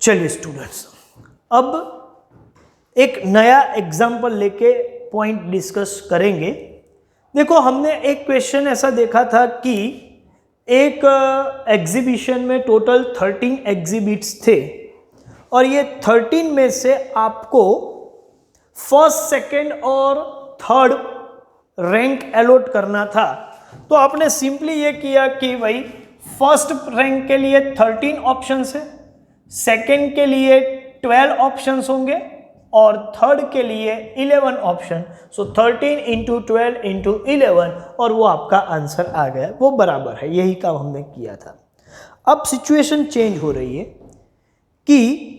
चलिए स्टूडेंट्स, अब एक नया एग्जाम्पल लेके पॉइंट डिस्कस करेंगे। देखो, हमने एक क्वेश्चन ऐसा देखा था कि एक एग्जीबिशन में टोटल 13 एग्जिबिट्स थे और ये 13 में से आपको फर्स्ट, सेकंड और थर्ड रैंक अलॉट करना था। तो आपने सिंपली ये किया कि भाई फर्स्ट रैंक के लिए 13 ऑप्शंस है, सेकंड के लिए 12 ऑप्शंस होंगे और थर्ड के लिए 11 ऑप्शन। सो 13 इंटू 12 इंटू 11 और वो आपका आंसर आ गया, वो बराबर है। यही काम हमने किया था। अब सिचुएशन चेंज हो रही है कि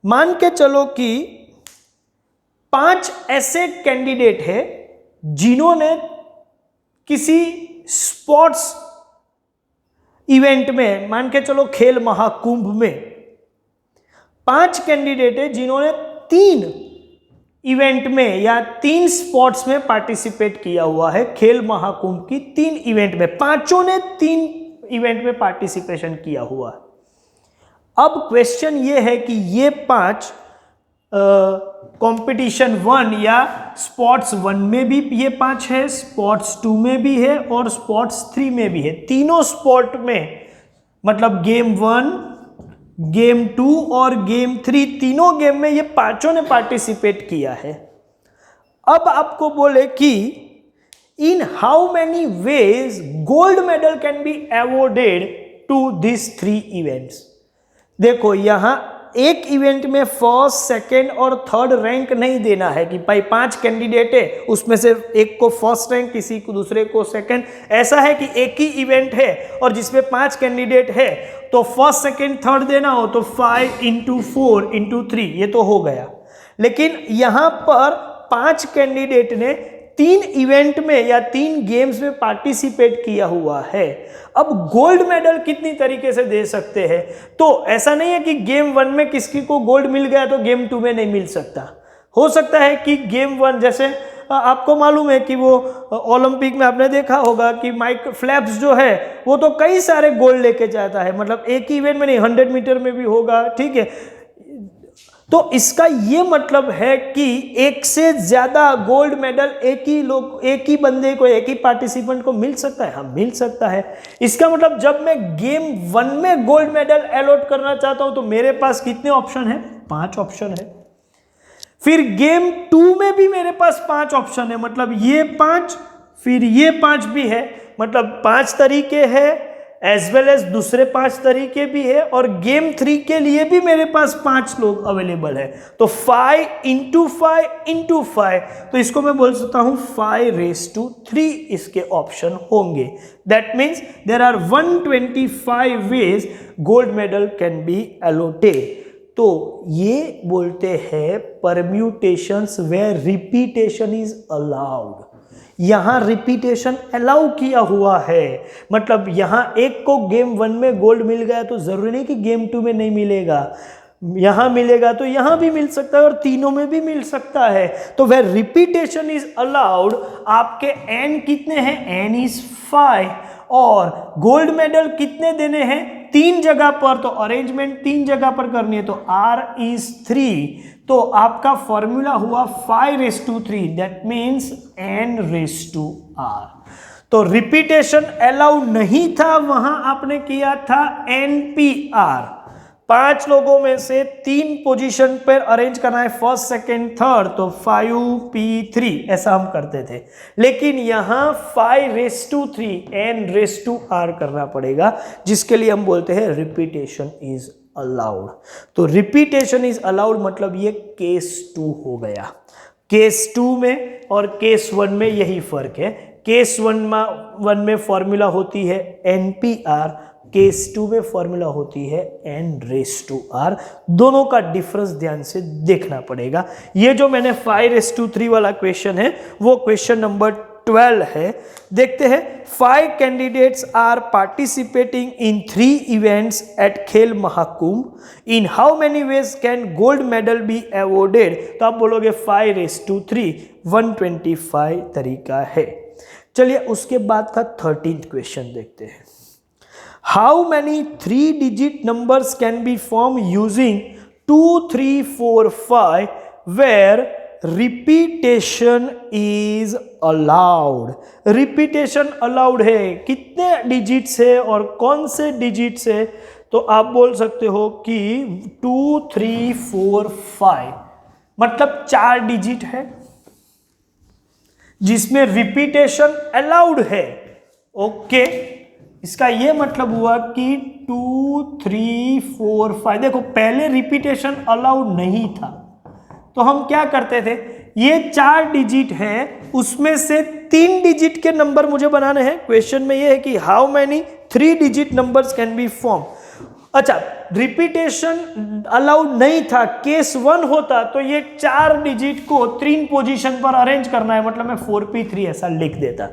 मान के चलो कि 5 ऐसे कैंडिडेट है जिन्होंने किसी स्पोर्ट्स इवेंट में, मान के चलो खेल महाकुंभ में 5 कैंडिडेट है जिन्होंने 3 इवेंट में या 3 स्पोर्ट्स में पार्टिसिपेट किया हुआ है। खेल महाकुंभ की 3 इवेंट में, पांचों ने 3 इवेंट में पार्टिसिपेशन किया हुआ है। अब क्वेश्चन ये है कि ये 5 कंपटीशन 1 या स्पोर्ट्स 1 में भी ये 5 है, स्पोर्ट्स 2 में भी है और स्पोर्ट्स 3 में भी है। तीनों स्पोर्ट में, मतलब गेम 1, गेम 2 और गेम 3, तीनों गेम में ये पांचों ने पार्टिसिपेट किया है। अब आपको बोले कि in how many ways gold medal can be awarded to this 3 events. देखो, यहां एक इवेंट में फर्स्ट, सेकंड और थर्ड रैंक नहीं देना है कि भाई 5 कैंडिडेट है, उसमें से एक को फर्स्ट रैंक, किसी को दूसरे को सेकंड। ऐसा है कि एक ही इवेंट है और जिसमें 5 कैंडिडेट है तो फर्स्ट, सेकंड, थर्ड देना हो तो 5 इंटू 4 इंटू 3, ये तो हो गया। लेकिन यहां पर 5 कैंडिडेट ने 3 इवेंट में या 3 गेम्स में पार्टिसिपेट किया हुआ है। अब गोल्ड मेडल कितनी तरीके से दे सकते हैं? तो ऐसा नहीं है कि गेम 1 में किसी को गोल्ड मिल गया तो गेम 2 में नहीं मिल सकता। हो सकता है कि गेम 1, जैसे आपको मालूम है कि वो ओलंपिक में आपने देखा होगा कि माइक फेल्प्स जो है वो तो कई सारे गोल्ड लेके जाता है, मतलब एक ही इवेंट में नहीं, 100 मीटर में भी होगा, ठीक है। तो इसका ये मतलब है कि एक से ज्यादा गोल्ड मेडल एक ही बंदे को, एक ही पार्टिसिपेंट को मिल सकता है। हाँ, मिल सकता है। इसका मतलब जब मैं गेम 1 में गोल्ड मेडल अलॉट करना चाहता हूं तो मेरे पास कितने ऑप्शन है? 5 ऑप्शन है। फिर गेम 2 में भी मेरे पास 5 ऑप्शन है, मतलब ये 5, फिर ये 5 भी है, मतलब 5 तरीके हैं, एज वेल एज दूसरे 5 तरीके भी है और गेम 3 के लिए भी मेरे पास 5 लोग अवेलेबल है। तो 5 इंटू 5 इंटू 5, तो इसको मैं बोल सकता हूं 5⁻³ इसके ऑप्शन होंगे। That means there are 125 ways gold medal can be allotted. तो ये बोलते हैं permutations where repetition is allowed. यहां रिपीटेशन अलाउ किया हुआ है, मतलब यहां एक को गेम 1 में गोल्ड मिल गया तो जरूरी नहीं कि गेम 2 में नहीं मिलेगा, यहां मिलेगा तो यहां भी मिल सकता है और तीनों में भी मिल सकता है। तो वह रिपीटेशन इज अलाउड। आपके n कितने हैं? n इज 5 और गोल्ड मेडल कितने देने हैं? 3 जगह पर, तो अरेंजमेंट 3 जगह पर करनी है तो r इज 3। तो आपका फॉर्मूला हुआ 5⁻³ दैट मीन्स n⁻r। तो रिपीटेशन अलाउ नहीं था, वहां आपने किया था NPR। 5 लोगों में से 3 पोजीशन पर अरेंज करना है, फर्स्ट, सेकंड, थर्ड, तो 5P3 ऐसा हम करते थे। लेकिन यहां 5⁻³ n⁻r करना पड़ेगा, जिसके लिए हम बोलते हैं रिपीटेशन इज अलाउड। तो रिपीटेशन इज अलाउड मतलब ये केस 2 हो गया। केस 2 में और केस 1 में यही फर्क है। केस 1 में फॉर्मूला होती है NPR, केस 2 में फॉर्मूला होती है n⁻r। दोनों का डिफरेंस ध्यान से देखना पड़ेगा। ये जो मैंने 5⁻³ वाला क्वेश्चन है वो क्वेश्चन नंबर 12 है। देखते हैं, 5 candidates are participating in 3 events at Khel Mahakumbh. In how many ways can gold medal be awarded? तो आप बोलोगे 5⁻³ 125 तरीका है। चलिए उसके बाद का 13th क्वेश्चन देखते हैं। How many 3-digit numbers can be formed using 2 3 4 5 where repetition is allowed. Repetition allowed है, कितने डिजिट्स है और कौन से डिजिट्स है? तो आप बोल सकते हो कि 2 3 4 5 मतलब 4 डिजिट है जिसमें रिपीटेशन अलाउड है। ओके, इसका ये मतलब हुआ कि 2 3 4 5, देखो पहले रिपीटेशन अलाउड नहीं था तो हम क्या करते थे, ये 4 डिजिट है उसमें से 3 डिजिट के नंबर मुझे बनाने हैं। क्वेश्चन में ये है कि how many 3 digit numbers can be form. अच्छा, रिपीटेशन अलाउड नहीं था, केस 1 होता तो ये 4 डिजिट को 3 पोजीशन पर अरेंज करना है, मतलब मैं 4p3 ऐसा लिख देता।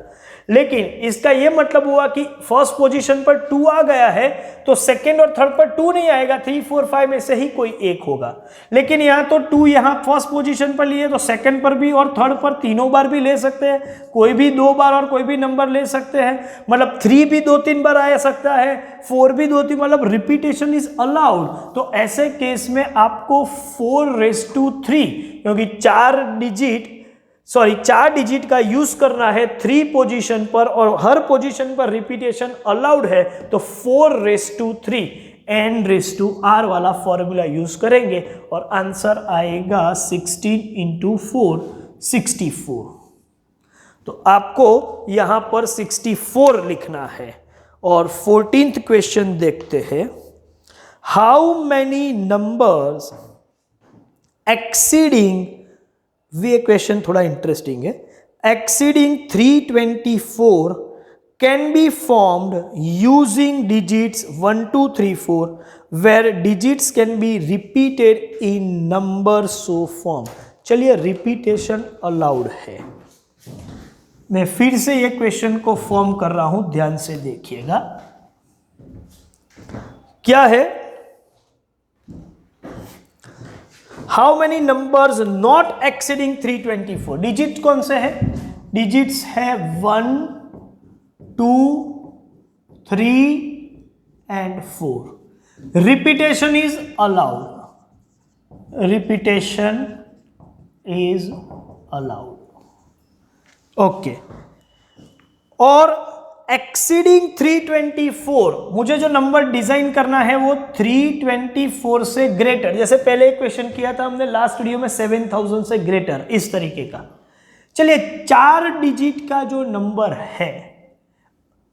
लेकिन इसका ये मतलब हुआ कि फर्स्ट पोजीशन पर 2 आ गया है तो सेकंड और थर्ड पर 2 नहीं आएगा, 3 4 5 में से ही कोई एक होगा। लेकिन यहाँ तो 2 यहाँ फर्स्ट पोजीशन पर लिए तो सेकंड पर भी और थर्ड पर तीनों बार भी ले सकते हैं, कोई भी 2 बार और कोई भी नंबर ले सकते हैं, मतलब 3 भी 2-3 बार आ सकता है, 4 भी 2-3, मतलब रिपीटेशन इज अलाउड। तो ऐसे केस में आपको 4⁻3 क्योंकि 4 डिजिट का यूज करना है 3 पोजीशन पर और हर पोजीशन पर रिपीटेशन अलाउड है, तो 4⁻3 n⁻r वाला फॉर्मूला यूज करेंगे और आंसर आएगा 16 × 4 64। तो आपको यहां पर 64 लिखना है। और 14th क्वेश्चन देखते हैं, हाउ मैनी नंबर्स एक्सीडिंग, ये क्वेश्चन थोड़ा इंटरेस्टिंग है, exceeding 324 can be formed using digits 1 2 3 4 where digits can be repeated in number so form. चलिए, रिपीटेशन अलाउड है। मैं फिर से ये क्वेश्चन को फॉर्म कर रहा हूं, ध्यान से देखिएगा क्या है। How many numbers not exceeding 324, digit कौन से है? डिजिट्स है 1 2 3 and 4। Repetition is allowed, repetition is allowed. Okay, और एक्सीडिंग 324, मुझे जो नंबर डिजाइन करना है वो 324 से ग्रेटर, जैसे पहले एक क्वेश्चन किया था हमने लास्ट वीडियो में 7000 से ग्रेटर, इस तरीके का। चलिए, 4 डिजिट का जो नंबर है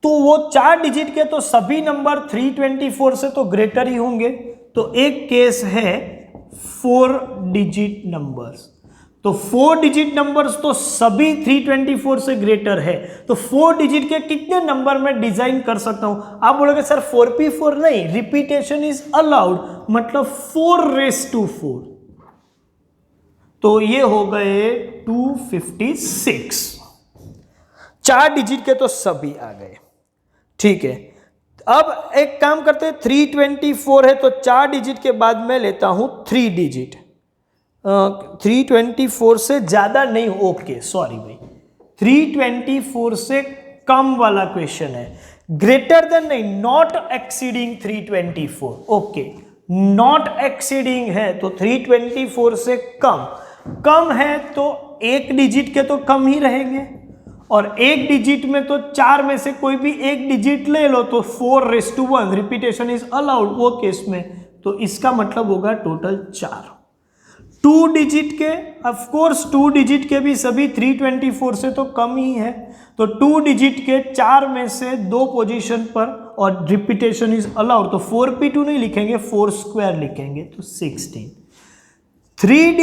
तो वो 4 डिजिट के तो सभी नंबर 324 से तो ग्रेटर ही होंगे। तो एक केस है 4 डिजिट नंबर्स, तो 4 डिजिट नंबर्स तो सभी 324 से ग्रेटर है, तो 4 डिजिट के कितने नंबर में डिजाइन कर सकता हूं? आप बोलोगे सर 4p4 नहीं, रिपीटेशन इज अलाउड, मतलब 4⁻4, तो ये हो गए 256। 4 डिजिट के तो सभी आ गए, ठीक है। अब एक काम करते हैं, 324 है तो 4 डिजिट के बाद मैं लेता हूं 3 डिजिट, 324 से ज्यादा नहीं, ओके सॉरी भाई, 324 से कम वाला क्वेश्चन है, ग्रेटर देन नहीं, not exceeding 324। Okay, not exceeding है तो 324 से कम है तो एक डिजिट के तो कम ही रहेंगे, और एक डिजिट में तो 4 में से कोई भी एक डिजिट ले लो तो 4⁻1, रिपीटेशन इज अलाउड वो केस में, तो इसका मतलब होगा टोटल 4। 2 डिजिट के, ऑफ कोर्स 2 डिजिट के भी सभी 324 से तो कम ही है, तो 2 डिजिट के 4 में से 2 पोजीशन पर और रिपीटेशन इज अलाउड, तो 4p2 नहीं लिखेंगे, 4² लिखेंगे, तो 16। 3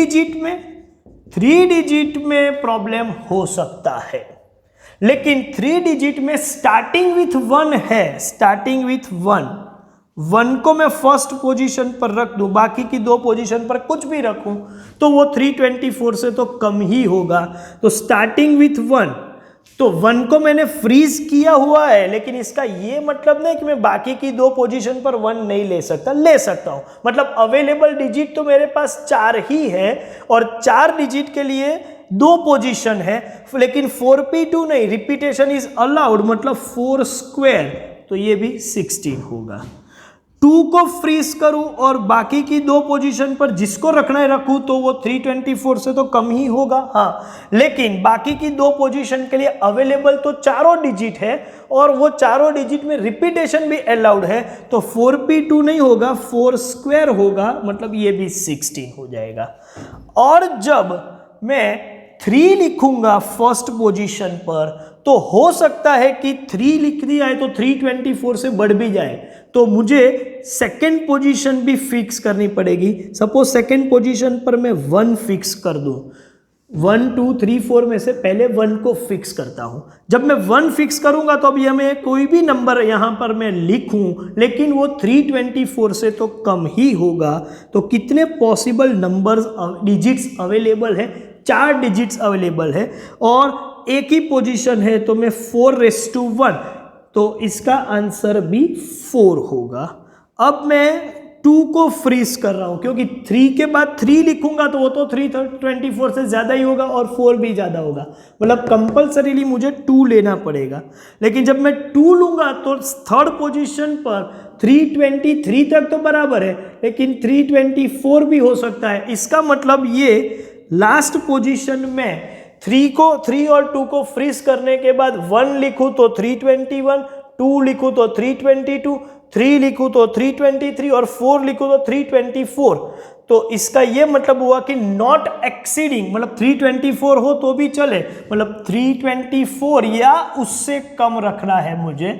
डिजिट में प्रॉब्लम हो सकता है, लेकिन 3 डिजिट में स्टार्टिंग विथ 1 है, स्टार्टिंग विथ 1 को मैं फर्स्ट पोजीशन पर रख दूं, बाकी की 2 पोजीशन पर कुछ भी रखूं तो वो 324 से तो कम ही होगा। तो स्टार्टिंग विथ 1, तो 1 को मैंने फ्रीज किया हुआ है, लेकिन इसका ये मतलब नहीं कि मैं बाकी की 2 पोजीशन पर 1 नहीं ले सकता, ले सकता हूं, मतलब अवेलेबल डिजिट तो मेरे पास 4 ही है और 4 डिजिट के लिए 2 पोजीशन है, लेकिन 4p2 नहीं, रिपीटेशन इज अलाउड, मतलब 4², तो ये भी 16 होगा। 2 को फ्रीज करूं और बाकी की 2 पोजीशन पर जिसको रखना है रखूं तो वो 324 से तो कम ही होगा। हाँ, लेकिन बाकी की 2 पोजीशन के लिए अवेलेबल तो चारों डिजिट है और वो चारों डिजिट में रिपीटेशन भी अलाउड है, तो 4p2 नहीं होगा, 4 स्क्वायर होगा, मतलब ये भी 16 हो जाएगा। और जब मैं 3 लिखूंगा फर्स्ट पोजीशन पर तो हो सकता है कि 3 लिख दिया है तो 324 से बढ़ भी जाए, तो मुझे सेकेंड पोजीशन भी फिक्स करनी पड़ेगी। सपोज सेकेंड पोजीशन पर मैं 1 फिक्स कर दूं, 1 2 3 4 में से पहले 1 को फिक्स करता हूं। जब मैं 1 फिक्स करूंगा तो अभी हमें कोई भी नंबर यहां पर मैं लिखूं, लेकिन वो 324 से तो कम ही होगा। तो कितने पॉसिबल नंबर्स डिजिट्स अवेलेबल है? 4 डिजिट्स अवेलेबल है और एक ही पोजीशन है, तो मैं 4:1, तो इसका आंसर भी 4 होगा। अब मैं 2 को फ्रीज कर रहा हूं क्योंकि 3 के बाद 3 लिखूंगा तो वो तो 324 से ज्यादा ही होगा और 4 भी ज्यादा होगा, मतलब कंपल्सरीली मुझे 2 लेना पड़ेगा। लेकिन जब मैं 2 लूंगा तो थर्ड पोजीशन पर 323 तक तो बराबर है, लेकिन 324 भी हो सकता है। इसका मतलब ये लास्ट पोजीशन में 3 और 2 को फ्रीज करने के बाद 1 लिखूं तो 321, 2 लिखूं तो 322, 3 लिखूं तो 323 और 4 लिखूं तो 324। तो इसका ये मतलब हुआ कि नॉट एक्सीडिंग, मतलब 324 हो तो भी चले, मतलब 324 या उससे कम रखना है मुझे।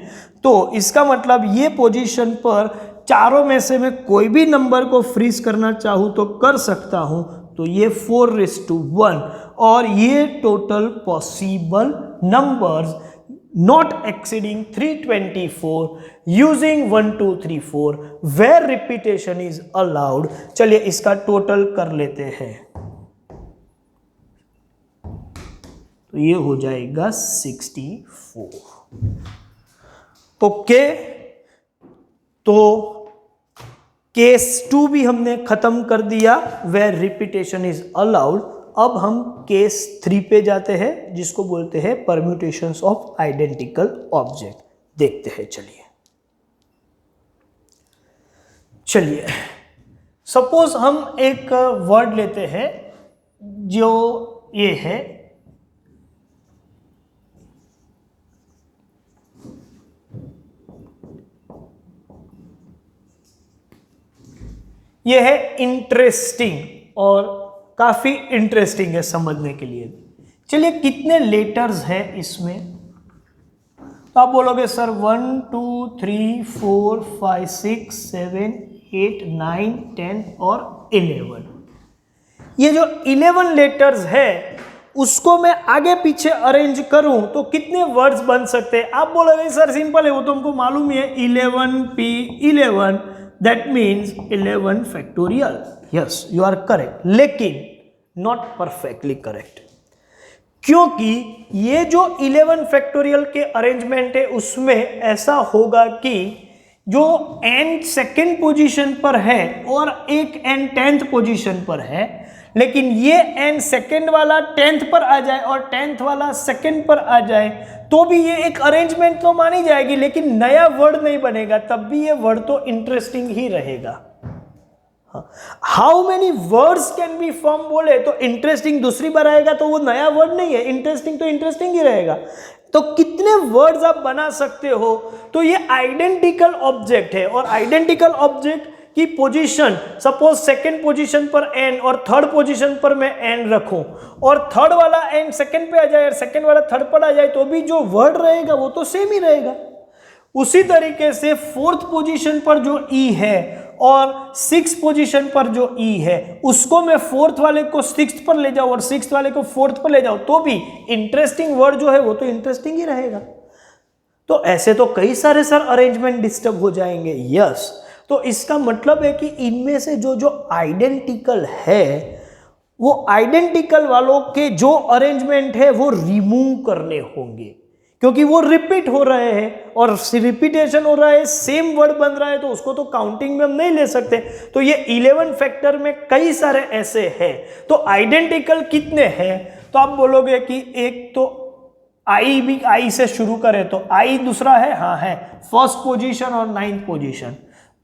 तो इसका मतलब ये पोजीशन पर चारों में से मैं कोई भी नंबर को फ्रीज करना चाहूँ तो कर सकता हूँ। तो ये 4:1 और ये total possible numbers not exceeding 324 using 1 2 3 4 where repetition is allowed। चलिए इसका टोटल कर लेते हैं, तो ये हो जाएगा 64। ओके, तो केस 2 भी हमने खत्म कर दिया, where repetition is allowed। अब हम केस 3 पे जाते हैं जिसको बोलते हैं परम्यूटेशंस ऑफ आइडेंटिकल ऑब्जेक्ट। देखते हैं, चलिए सपोज हम एक वर्ड लेते हैं जो ये है, ये है इंटरेस्टिंग और काफी इंटरेस्टिंग है समझने के लिए। चलिए कितने लेटर्स है इसमें, तो आप बोलोगे सर 1 2 3 4 5 6 7 8 9 10 और 11। ये जो 11 लेटर्स है उसको मैं आगे पीछे अरेंज करूं तो कितने वर्ड्स बन सकते हैं? आप बोलोगे सर सिंपल है, वो तो हमको मालूम ही है, 11p11, that means 11 factorial. Yes, you are correct, लेकिन नॉट परफेक्टली करेक्ट, क्योंकि ये जो 11 फैक्टोरियल के अरेंजमेंट है उसमें ऐसा होगा कि जो n सेकेंड पोजीशन पर है और एक n 10th पोजीशन पर है, लेकिन ये n सेकेंड वाला 10th पर आ जाए और 10th वाला सेकेंड पर आ जाए तो भी ये एक अरेंजमेंट तो मानी जाएगी, लेकिन नया वर्ड नहीं बनेगा, तब भी ये वर्ड तो इंटरेस्टिंग ही रहेगा। How many words can be form बोले तो इंटरेस्टिंग दूसरी बार आएगा तो वो नया वर्ड नहीं है, इंटरेस्टिंग तो इंटरेस्टिंग ही रहेगा। तो कितने वर्ड्स आप बना सकते हो? तो ये आइडेंटिकल ऑब्जेक्ट है और आइडेंटिकल ऑब्जेक्ट की पोजीशन, सपोज सेकंड पोजीशन पर n और थर्ड पोजीशन पर मैं n रखूं और थर्ड वाला n सेकंड पे आ जाए और सेकंड वाला थर्ड पर आ जाए तो भी जो वर्ड रहेगा वो तो सेम ही रहेगा। उसी तरीके से फोर्थ पोजीशन पर जो e है और सिक्स पोजीशन पर जो e है उसको मैं फोर्थ वाले को सिक्स्थ पर ले जाऊं और सिक्स्थ वाले को फोर्थ पर ले जाऊं तो भी इंटरेस्टिंग वर्ड जो है वो तो इंटरेस्टिंग ही रहेगा। तो ऐसे तो कई सारे सर अरेंजमेंट डिस्टर्ब हो जाएंगे। यस, तो इसका मतलब है कि इनमें से जो जो आइडेंटिकल है वो आइडेंटिकल वालों के जो अरेंजमेंट है वो रिमूव करने होंगे, क्योंकि वो रिपीट हो रहे हैं और रिपीटेशन हो रहा है, सेम वर्ड बन रहा है, तो उसको तो काउंटिंग में हम नहीं ले सकते। तो ये 11 फैक्टर में कई सारे ऐसे हैं। तो आइडेंटिकल कितने हैं? तो आप बोलोगे कि एक तो आई भी आई से शुरू करें तो आई दूसरा है, हाँ है, फर्स्ट पोजीशन और 9th पोजीशन।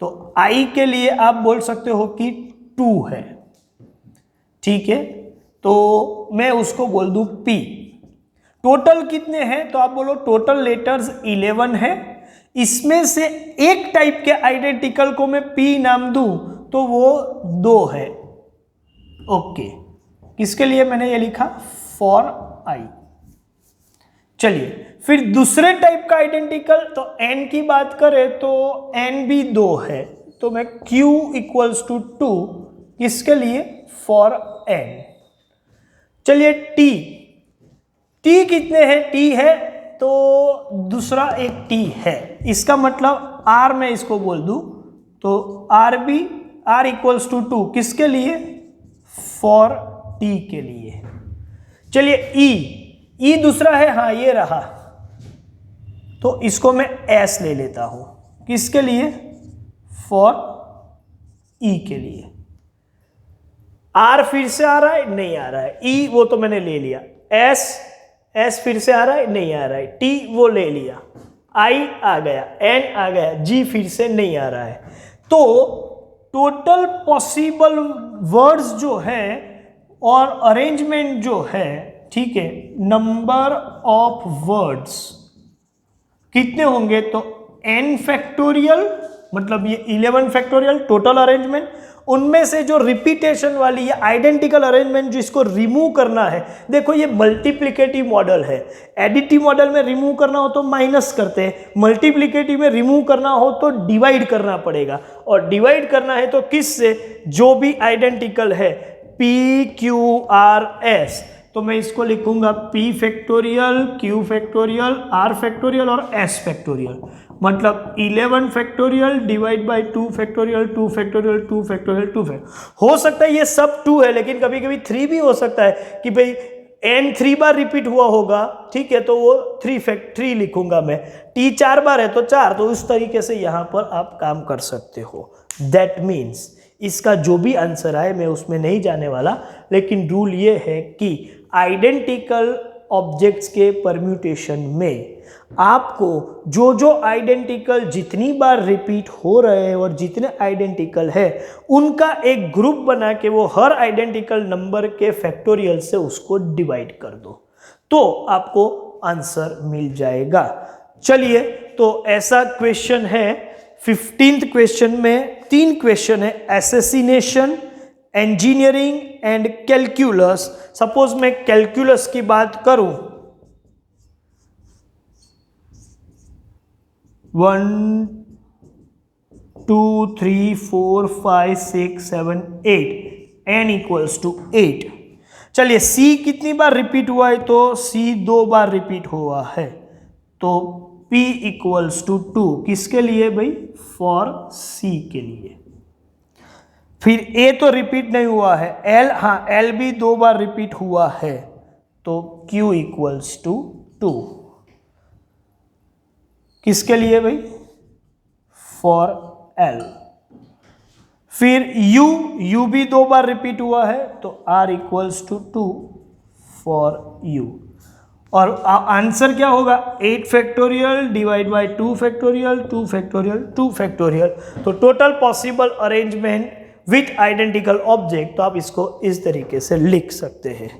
तो i के लिए आप बोल सकते हो कि 2 है, ठीक है, तो मैं उसको बोल दूं p। टोटल कितने हैं, तो आप बोलो टोटल लेटर्स 11 है, इसमें से एक टाइप के आइडेंटिकल को मैं p नाम दूं तो वो 2 है। ओके, किसके लिए मैंने ये लिखा, फॉर i। चलिए फिर दूसरे टाइप का आइडेंटिकल, तो n की बात करें तो n भी 2 है, तो मैं q इक्वल्स टू 2, किसके लिए, फॉर n। चलिए t कितने हैं, t है तो दूसरा एक t है, इसका मतलब r में इसको बोल दूं तो r इक्वल्स टू 2, किसके लिए, फॉर t के लिए। चलिए e दूसरा है, हाँ ये रहा, तो इसको मैं s ले लेता हूं, किसके लिए, फॉर e के लिए। r फिर से आ रहा है, नहीं आ रहा है, e वो तो मैंने ले लिया, s फिर से आ रहा है, नहीं आ रहा है, t वो ले लिया, i आ गया, n आ गया, g फिर से नहीं आ रहा है। तो टोटल पॉसिबल वर्ड्स जो है और अरेंजमेंट जो है, ठीक है, नंबर ऑफ वर्ड्स कितने होंगे, तो n फैक्टोरियल, मतलब ये 11 फैक्टोरियल टोटल अरेंजमेंट, उनमें से जो रिपीटेशन वाली या आइडेंटिकल अरेंजमेंट जिसको रिमूव करना है, देखो ये मल्टीप्लिकेटिव मॉडल है, एडिटिव मॉडल में रिमूव करना हो तो माइनस करते हैं, मल्टीप्लिकेटिव में रिमूव करना हो तो डिवाइड करना पड़ेगा, और डिवाइड करना है तो किस से, जो भी आइडेंटिकल है p q r s, तो मैं इसको लिखूंगा p factorial, q factorial, r factorial और s फैक्टोरियल, मतलब 11 factorial divide by 2 factorial, 2 factorial, 2 factorial, 2 factorial. हो सकता है ये सब 2 है, लेकिन कभी कभी 3 भी हो सकता है कि भाई n 3 बार रिपीट हुआ होगा, ठीक है, तो वो 3 लिखूंगा मैं, t 4 बार है तो 4, तो उस तरीके से यहां पर आप काम कर सकते हो। दैट मीन्स इसका जो भी आंसर आए मैं उसमें नहीं जाने वाला, लेकिन रूल ये है कि आइडेंटिकल ऑब्जेक्ट्स के परम्यूटेशन में आपको जो जो आइडेंटिकल जितनी बार रिपीट हो रहे हैं और जितने आइडेंटिकल है उनका एक ग्रुप बना के वो हर आइडेंटिकल नंबर के फैक्टोरियल से उसको डिवाइड कर दो, तो आपको आंसर मिल जाएगा। चलिए, तो ऐसा क्वेश्चन है। 15th क्वेश्चन में 3 क्वेश्चन है, assassination, engineering and calculus. Suppose मैं कैलकुलस की बात करूं, 1 2 3 4 5 6 7 8, n इक्वल्स टू 8। चलिए c कितनी बार रिपीट हुआ है, तो c 2 बार रिपीट हुआ है, तो p इक्वल्स टू 2, किसके लिए भाई, फॉर c के लिए। फिर a तो रिपीट नहीं हुआ है, l, हाँ l भी 2 बार रिपीट हुआ है, तो q इक्वल्स टू 2, किसके लिए भाई, फॉर l। फिर u भी 2 बार रिपीट हुआ है, तो r equals to 2, for u। और आंसर क्या होगा, 8 factorial divide by 2 factorial, 2 factorial, 2 factorial, तो total possible arrangement with identical object, तो आप इसको इस तरीके से लिख सकते हैं।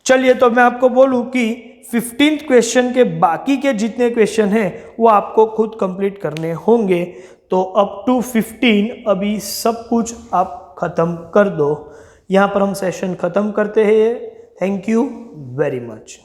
चलिए, तो मैं आपको बोलूं कि 15th क्वेश्चन के बाकी के जितने क्वेश्चन हैं वो आपको खुद कंप्लीट करने होंगे, तो अप टू 15 अभी सब कुछ आप खत्म कर दो। यहाँ पर हम सेशन खत्म करते हैं। Thank you very much.